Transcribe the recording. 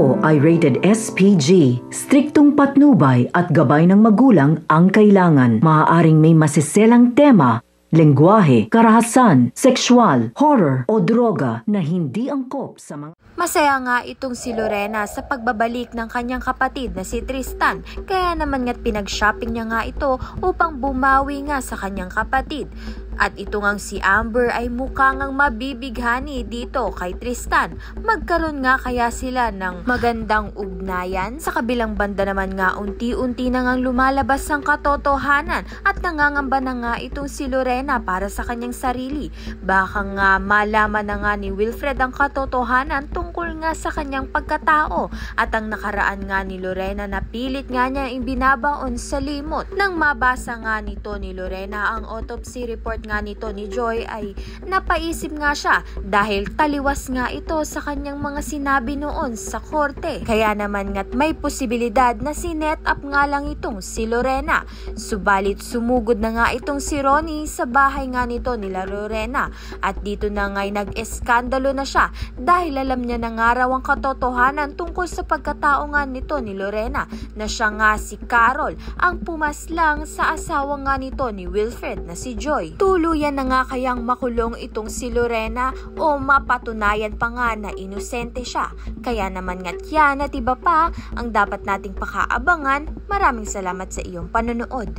Ito ay rated SPG. Striktong patnubay at gabay ng magulang ang kailangan. Maaaring may masiselang tema, lengguwahe, karahasan, sexual, horror o droga na hindi angkop sa mga... Masaya nga itong si Lorena sa pagbabalik ng kanyang kapatid na si Tristan, kaya naman nga't pinag-shopping niya nga ito upang bumawi nga sa kanyang kapatid. At ito ngang si Amber ay mukha ngang mabibighani dito kay Tristan. Magkaroon nga kaya sila ng magandang ugnayan? Sa kabilang banda naman nga unti-unti na ngang lumalabas ang katotohanan at nangangamba na nga itong si Lorena para sa kanyang sarili. Baka nga malaman na nga ni Wilfred ang katotohanan tungkol nga sa kanyang pagkatao at ang nakaraan nga ni Lorena na pilit nga niya ibinabaon sa limot. Nang mabasa nga nito ni Lorena ang autopsy report nga nito ni Joy ay napaisip nga siya dahil taliwas nga ito sa kanyang mga sinabi noon sa korte. Kaya naman nga't may posibilidad na sinet up nga lang itong si Lorena. Subalit sumugod na nga itong si Ronnie sa bahay nga nito nila Lorena at dito na nga'y nag-eskandalo na siya dahil alam niya na nga raw ang katotohanan tungkol sa pagkatao nga nito ni Lorena na siya nga si Carol ang pumaslang sa asawa nga nito ni Wilfred na si Joy. Tuluyan na nga kayang makulong itong si Lorena o mapatunayan pa nga na inosente siya. Kaya naman nga't yan at iba pa ang dapat nating pakaabangan. Maraming salamat sa iyong panonood.